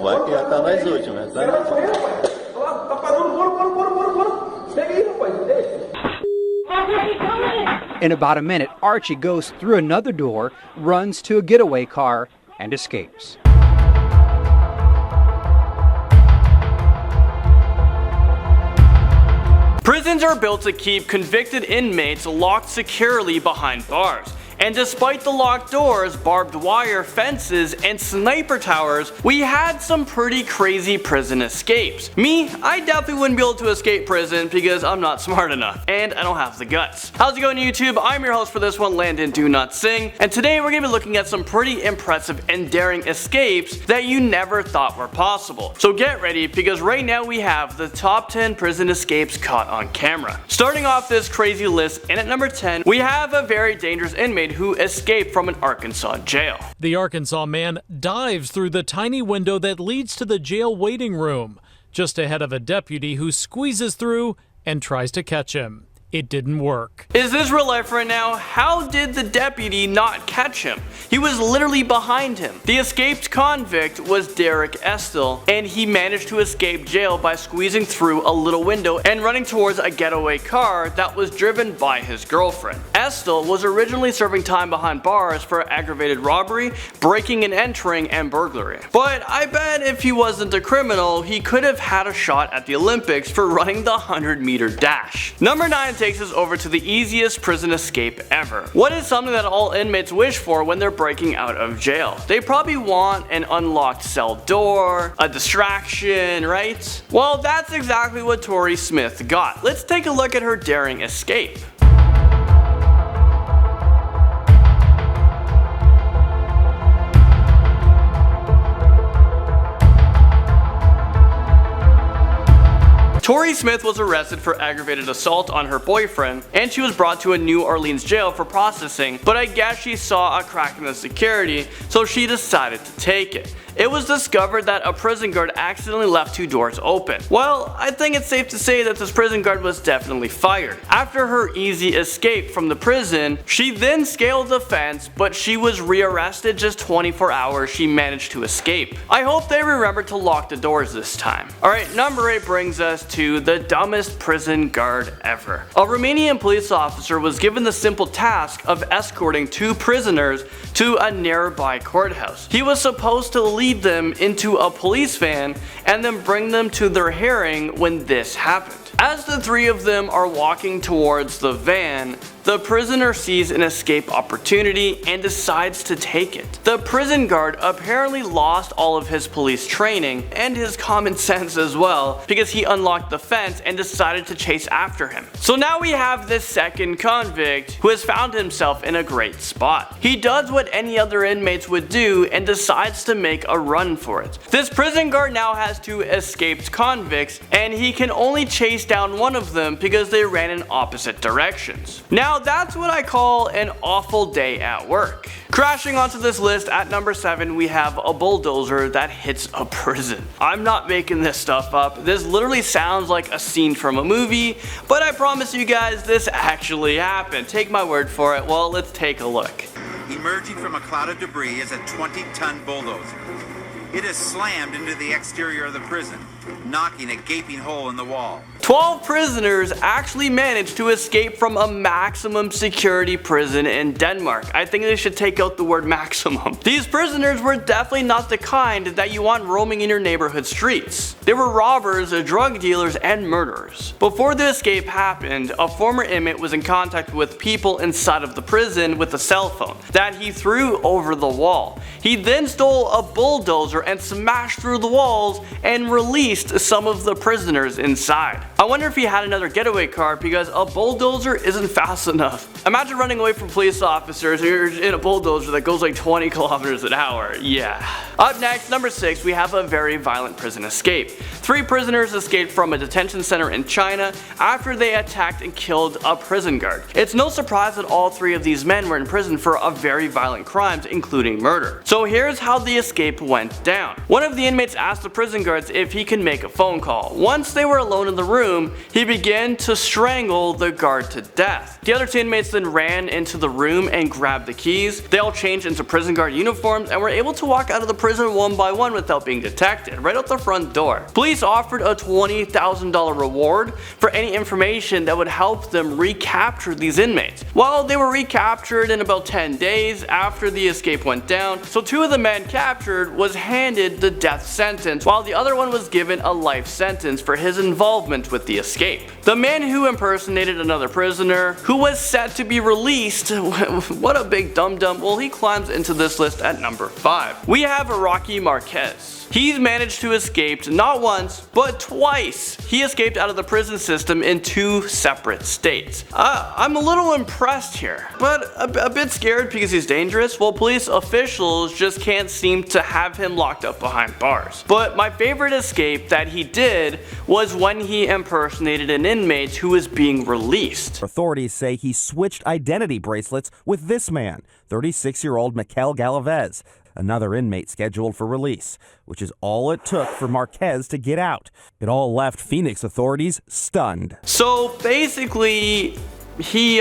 Vai que já tá nas últimas, tá? Tá parando, bora. Pega aí, rapaz, deixa. In about a minute, Archie goes through another door, runs to a getaway car, and escapes. Prisons are built to keep convicted inmates locked securely behind bars. And despite the locked doors, barbed wire fences, and sniper towers, we had some pretty crazy prison escapes. Me, I definitely wouldn't be able to escape prison because I'm not smart enough, and I don't have the guts. How's it going, YouTube? I'm your host for this one, Landon Dowlatsingh, and today we're going to be looking at some pretty impressive and daring escapes that you never thought were possible. So get ready, because right now we have the top 10 prison escapes caught on camera. Starting off this crazy list, and at number 10, we have a very dangerous inmate who escaped from an Arkansas jail. The Arkansas man dives through the tiny window that leads to the jail waiting room, just ahead of a deputy who squeezes through and tries to catch him. It didn't work. Is this real life right now? How did the deputy not catch him? He was literally behind him. The escaped convict was Estill, and he managed to escape jail by squeezing through a little window and running towards a getaway car that was driven by his girlfriend. Estill was originally serving time behind bars for aggravated robbery, breaking and entering, and burglary. But I bet if he wasn't a criminal, he could have had a shot at the Olympics for running the 100-meter dash. Number 9 takes us over to the easiest prison escape ever. What is something that all inmates wish for when they're breaking out of jail? They probably want an unlocked cell door, a distraction, right? Well, that's exactly what Tory Smith got. Let's take a look at her daring escape. Tory Smith was arrested for aggravated assault on her boyfriend, and she was brought to a New Orleans jail for processing, but I guess she saw a crack in the security, so she decided to take it. It was discovered that a prison guard accidentally left 2 doors open. Well, I think it's safe to say that this prison guard was definitely fired. After her easy escape from the prison, she then scaled the fence, but she was rearrested just 24 hours she managed to escape. I hope they remember to lock the doors this time. Alright, number 8 brings us to the dumbest prison guard ever. A Romanian police officer was given the simple task of escorting 2 prisoners to a nearby courthouse. He was supposed to lead them into a police van and then bring them to their hearing when this happened. As the 3 of them are walking towards the van, the prisoner sees an escape opportunity and decides to take it. The prison guard apparently lost all of his police training and his common sense as well, because he unlocked the fence and decided to chase after him. So now we have this second convict who has found himself in a great spot. He does what any other inmates would do and decides to make a run for it. This prison guard now has 2 escaped convicts, and he can only chase down one of them because they ran in opposite directions. Now that's what I call an awful day at work. Crashing onto this list at number 7, we have a bulldozer that hits a prison. I'm not making this stuff up. This literally sounds like a scene from a movie, but I promise you guys this actually happened. Take my word for it. Well, let's take a look. Emerging from a cloud of debris is a 20-ton bulldozer. It is slammed into the exterior of the prison, knocking a gaping hole in the wall. 12 prisoners actually managed to escape from a maximum security prison in Denmark. I think they should take out the word maximum. These prisoners were definitely not the kind that you want roaming in your neighborhood streets. They were robbers, drug dealers, and murderers. Before the escape happened, a former inmate was in contact with people inside of the prison with a cell phone that he threw over the wall. He then stole a bulldozer and smashed through the walls and released some of the prisoners inside. I wonder if he had another getaway car, because a bulldozer isn't fast enough. Imagine running away from police officers and you're in a bulldozer that goes like 20 kilometers an hour. Yeah. Up next, number 6, we have a very violent prison escape. 3 prisoners escaped from a detention center in China after they attacked and killed a prison guard. It's no surprise that all 3 of these men were in prison for a very violent crimes, including murder. So here's how the escape went down. One of the inmates asked the prison guards if he could make a phone call. Once they were alone in the room, room, he began to strangle the guard to death. The other two inmates then ran into the room and grabbed the keys. They all changed into prison guard uniforms and were able to walk out of the prison one by one without being detected, right out the front door. Police offered a $20,000 reward for any information that would help them recapture these inmates. Well, they were recaptured in about 10 days after the escape went down, so two of the men captured was handed the death sentence, while the other one was given a life sentence for his involvement with the escape. The man who impersonated another prisoner, who was set to be released, what a big dum-dum, well, he climbs into this list at number 5. We have Rocky Marquez. He's managed to escape not once, but twice. He escaped out of the prison system in 2 separate states. I'm a little impressed here, but a bit scared because he's dangerous. Well, police officials just can't seem to have him locked up behind bars. But my favorite escape that he did was when he impersonated an inmate who was being released. Authorities say he switched identity bracelets with this man, 36-year-old Mikel Galavez, another inmate scheduled for release, which is all it took for Marquez to get out. It all left Phoenix authorities stunned. So basically, he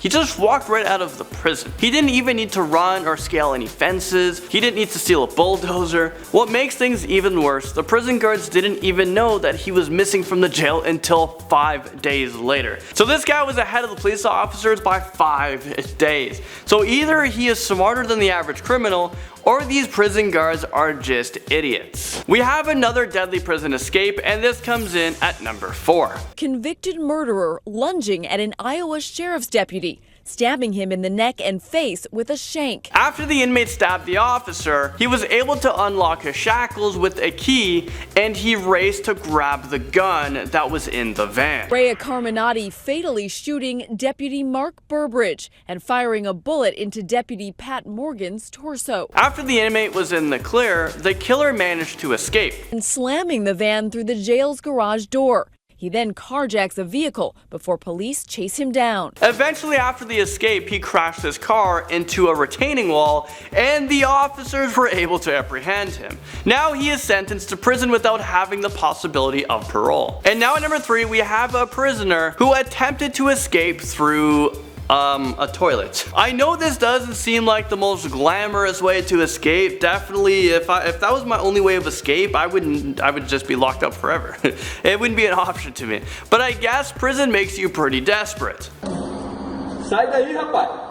just walked right out of the prison. He didn't even need to run or scale any fences. He didn't need to steal a bulldozer. What makes things even worse, the prison guards didn't even know that he was missing from the jail until 5 days later. So this guy was ahead of the police officers by 5 days. So either he is smarter than the average criminal, or these prison guards are just idiots. We have another deadly prison escape, and this comes in at number 4. Convicted murderer lunging at an Iowa sheriff's deputy, stabbing him in the neck and face with a shank. After the inmate stabbed the officer, he was able to unlock his shackles with a key, and he raced to grab the gun that was in the van. Rhea Carminati fatally shooting Deputy Mark Burbridge and firing a bullet into Deputy Pat Morgan's torso. After the inmate was in the clear, the killer managed to escape And slamming the van through the jail's garage door. He then carjacks a vehicle before police chase him down. Eventually, after the escape, he crashed his car into a retaining wall, and the officers were able to apprehend him. Now he is sentenced to prison without having the possibility of parole. And now at number 3, we have a prisoner who attempted to escape through a toilet. I know this doesn't seem like the most glamorous way to escape. Definitely, if that was my only way of escape, I would just be locked up forever. It wouldn't be an option to me. But I guess prison makes you pretty desperate. Sai daí, rapaz.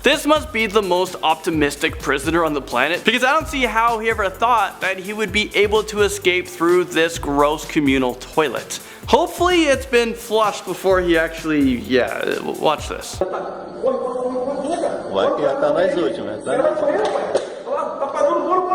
This must be the most optimistic prisoner on the planet, because I don't see how he ever thought that he would be able to escape through this gross communal toilet. Hopefully it's been flushed before he actually, watch this. Vai que já tá nas últimas, tá? Tá parando, bora.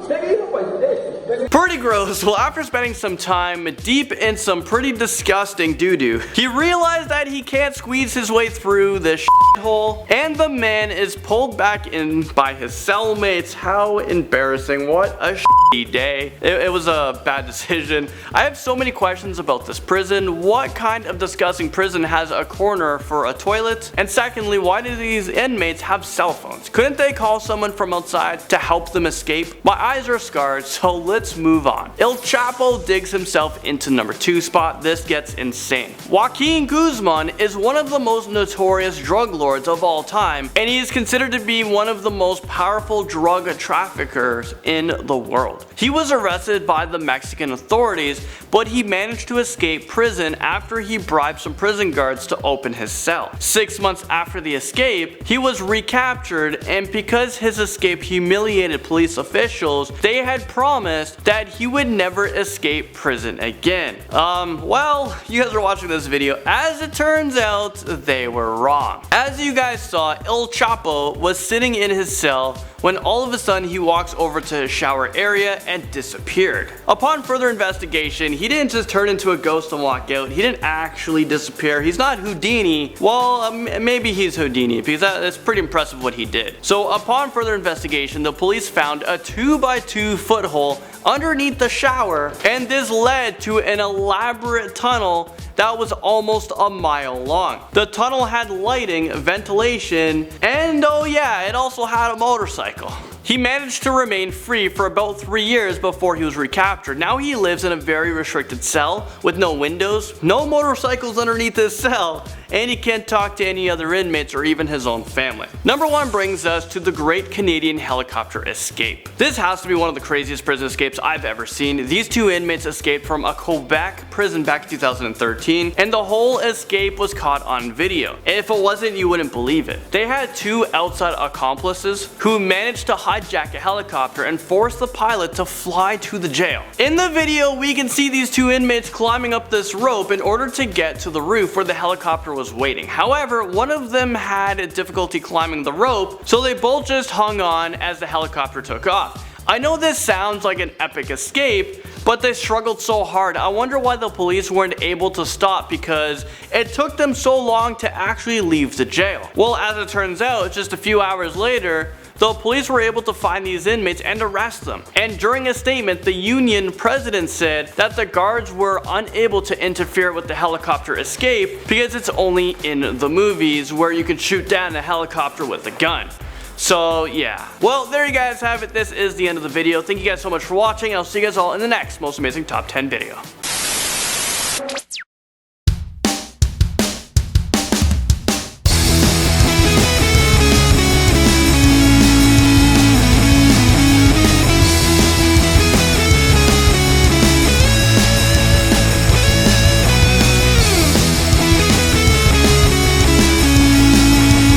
Pega aí, rapaz. Deixa. Pretty gross. Well, after spending some time deep in some pretty disgusting doo-doo, he realized that he can't squeeze his way through this hole, and the man is pulled back in by his cellmates. How embarrassing. What a day. It was a bad decision. I have so many questions about this prison. What kind of disgusting prison has a corner for a toilet? And secondly, why do these inmates have cell phones? Couldn't they call someone from outside to help them escape? My eyes are scarred, so let's move on. El Chapo digs himself into number 2 spot. This gets insane. Joaquin Guzman is one of the most notorious drug lords of all time, and he is considered to be one of the most powerful drug traffickers in the world. He was arrested by the Mexican authorities, but he managed to escape prison after he bribed some prison guards to open his cell. 6 months after the escape, he was recaptured, and because his escape humiliated police officials, they had promised that he would never escape prison again. Well, you guys are watching this video. As it turns out, they were wrong. As you guys saw, El Chapo was sitting in his cell when all of a sudden he walks over to his shower area and disappeared. Upon further investigation, he didn't just turn into a ghost and walk out. He didn't actually disappear. He's not Houdini. Well, maybe he's Houdini, because that's pretty impressive what he did. So upon further investigation, the police found a 2x2 foot hole underneath the shower, and this led to an elaborate tunnel that was almost a mile long. The tunnel had lighting, ventilation, and oh yeah, it also had a motorcycle. He managed to remain free for about 3 years before he was recaptured. Now he lives in a very restricted cell with no windows, no motorcycles underneath his cell, and he can't talk to any other inmates or even his own family. Number 1 brings us to the Great Canadian Helicopter Escape. This has to be one of the craziest prison escapes I've ever seen. These 2 inmates escaped from a Quebec prison back in 2013, and the whole escape was caught on video. If it wasn't, you wouldn't believe it. They had 2 outside accomplices who managed to hijack a helicopter and force the pilot to fly to the jail. In the video, we can see these 2 inmates climbing up this rope in order to get to the roof where the helicopter was waiting. However, one of them had difficulty climbing the rope, so they both just hung on as the helicopter took off. I know this sounds like an epic escape, but they struggled so hard. I wonder why the police weren't able to stop, because it took them so long to actually leave the jail. Well, as it turns out, just a few hours later, the police were able to find these inmates and arrest them. And during a statement, the union president said that the guards were unable to interfere with the helicopter escape because it's only in the movies where you can shoot down a helicopter with a gun. So yeah. Well, there you guys have it. This is the end of the video. Thank you guys so much for watching. I'll see you guys all in the next most amazing top 10 video.